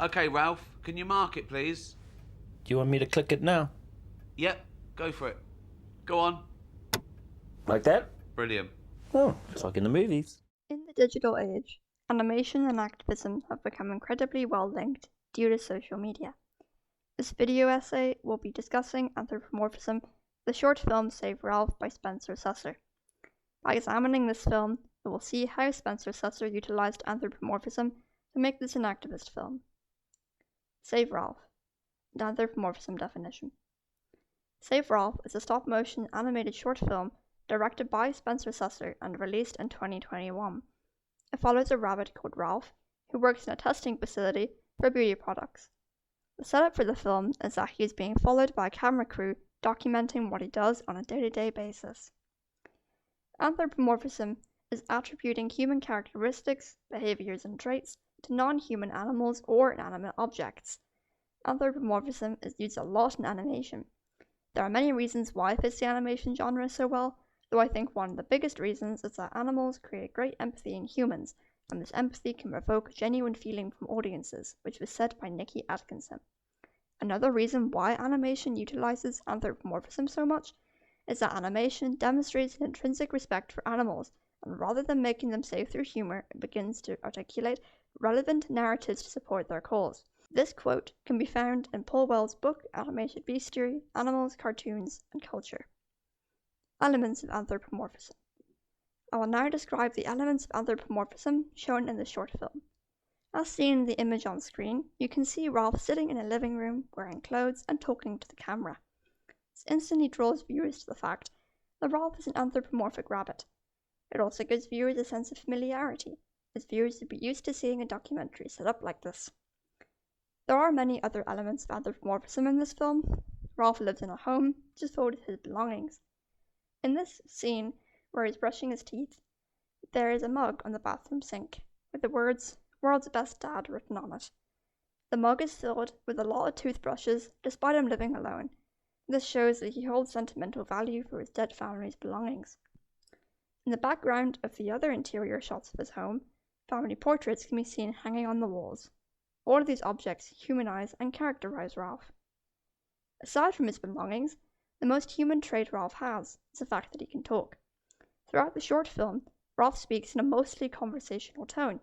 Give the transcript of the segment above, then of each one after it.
Okay, Ralph, can you mark it, please? Do you want me to click it now? Yep, go for it. Go on. Like that? Brilliant. Oh, just like in the movies. In the digital age, animation and activism have become incredibly well linked due to social media. This video essay will be discussing Anthropomorphism, the short film Save Ralph by Spencer Susser. By examining this film, we will see how Spencer Susser utilized anthropomorphism to make this an activist film. Save Ralph, the anthropomorphism definition. Save Ralph is a stop-motion animated short film directed by Spencer Susser and released in 2021. It follows a rabbit called Ralph, who works in a testing facility for beauty products. The setup for the film is that he is being followed by a camera crew documenting what he does on a day-to-day basis. Anthropomorphism is attributing human characteristics, behaviors, and traits to non-human animals or inanimate objects. Anthropomorphism is used a lot in animation. There are many reasons why it fits the animation genre so well, though I think one of the biggest reasons is that animals create great empathy in humans, and this empathy can evoke genuine feeling from audiences, which was said by Nikki Atkinson. Another reason why animation utilizes anthropomorphism so much is that animation demonstrates an intrinsic respect for animals, and rather than making them safe through humor, it begins to articulate relevant narratives to support their cause. This quote can be found in Paul Well's book Animated Bestiary, Animals, Cartoons, and Culture. Elements of anthropomorphism. I will now describe the elements of anthropomorphism shown in the short film. As seen in the image on screen, you can see Ralph sitting in a living room wearing clothes and talking to the camera. This instantly draws viewers to the fact that Ralph is an anthropomorphic rabbit. It also gives viewers a sense of familiarity, as viewers would be used to seeing a documentary set up like this. There are many other elements of anthropomorphism in this film. Ralph lives in a home, which is filled with his belongings. In this scene, where he's brushing his teeth, there is a mug on the bathroom sink, with the words, "World's Best Dad" written on it. The mug is filled with a lot of toothbrushes, despite him living alone. This shows that he holds sentimental value for his dead family's belongings. In the background of the other interior shots of his home, family portraits can be seen hanging on the walls. All of these objects humanize and characterize Ralph. Aside from his belongings, the most human trait Ralph has is the fact that he can talk. Throughout the short film, Ralph speaks in a mostly conversational tone.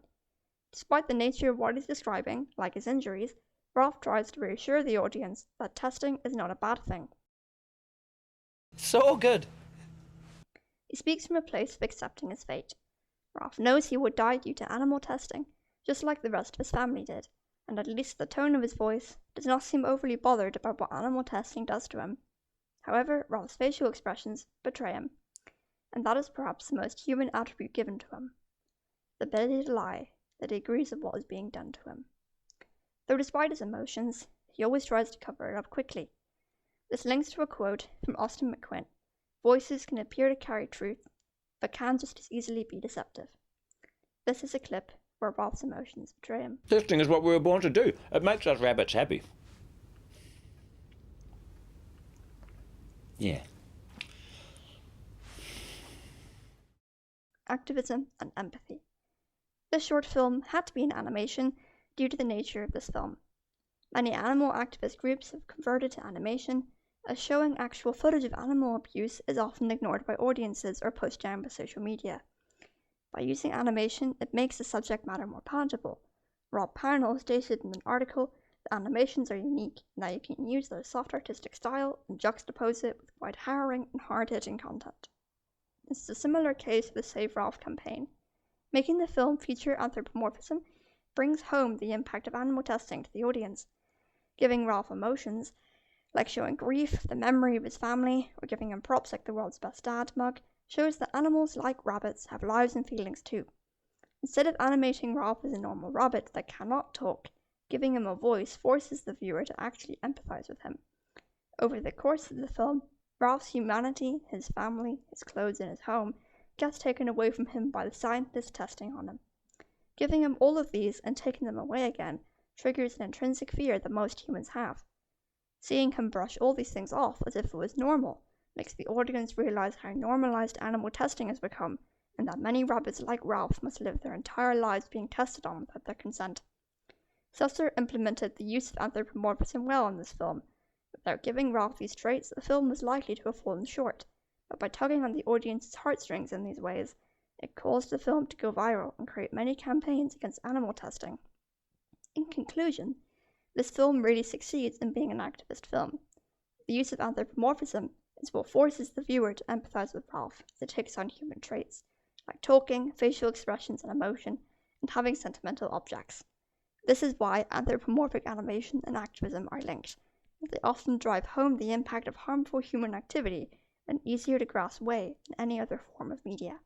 Despite the nature of what he's describing, like his injuries, Ralph tries to reassure the audience that testing is not a bad thing. So good. He speaks from a place of accepting his fate. Ralph knows he would die due to animal testing, just like the rest of his family did, and at least the tone of his voice does not seem overly bothered about what animal testing does to him. However, Ralph's facial expressions betray him, and that is perhaps the most human attribute given to him: the ability to lie, that he agrees with what is being done to him. Though despite his emotions, he always tries to cover it up quickly. This links to a quote from Austin McQuinn: "Voices can appear to carry truth, but can just as easily be deceptive." This is a clip where Ralph's emotions betray him. Testing is what we were born to do. It makes us rabbits happy. Yeah. Activism and empathy. This short film had to be an animation due to the nature of this film. Many animal activist groups have converted to animation, as showing actual footage of animal abuse is often ignored by audiences or pushed down by social media. By using animation, it makes the subject matter more palatable. Rob Parnell stated in an article that animations are unique in that you can use their soft artistic style and juxtapose it with quite harrowing and hard-hitting content. This is a similar case with the Save Ralph campaign. Making the film feature anthropomorphism brings home the impact of animal testing to the audience. Giving Ralph emotions, like showing grief, the memory of his family, or giving him props like the World's Best Dad mug, shows that animals like rabbits have lives and feelings too. Instead of animating Ralph as a normal rabbit that cannot talk, giving him a voice forces the viewer to actually empathize with him. Over the course of the film, Ralph's humanity, his family, his clothes, and his home gets taken away from him by the scientists testing on him. Giving him all of these and taking them away again triggers an intrinsic fear that most humans have. Seeing him brush all these things off as if it was normal makes the audience realize how normalized animal testing has become, and that many rabbits like Ralph must live their entire lives being tested on without their consent. Susser implemented the use of anthropomorphism well in this film. Without giving Ralph these traits, the film was likely to have fallen short, but by tugging on the audience's heartstrings in these ways, it caused the film to go viral and create many campaigns against animal testing. In conclusion, this film really succeeds in being an activist film. The use of anthropomorphism is what forces the viewer to empathize with Ralph as it takes on human traits, like talking, facial expressions and emotion, and having sentimental objects. This is why anthropomorphic animation and activism are linked, as they often drive home the impact of harmful human activity in an easier to grasp way than any other form of media.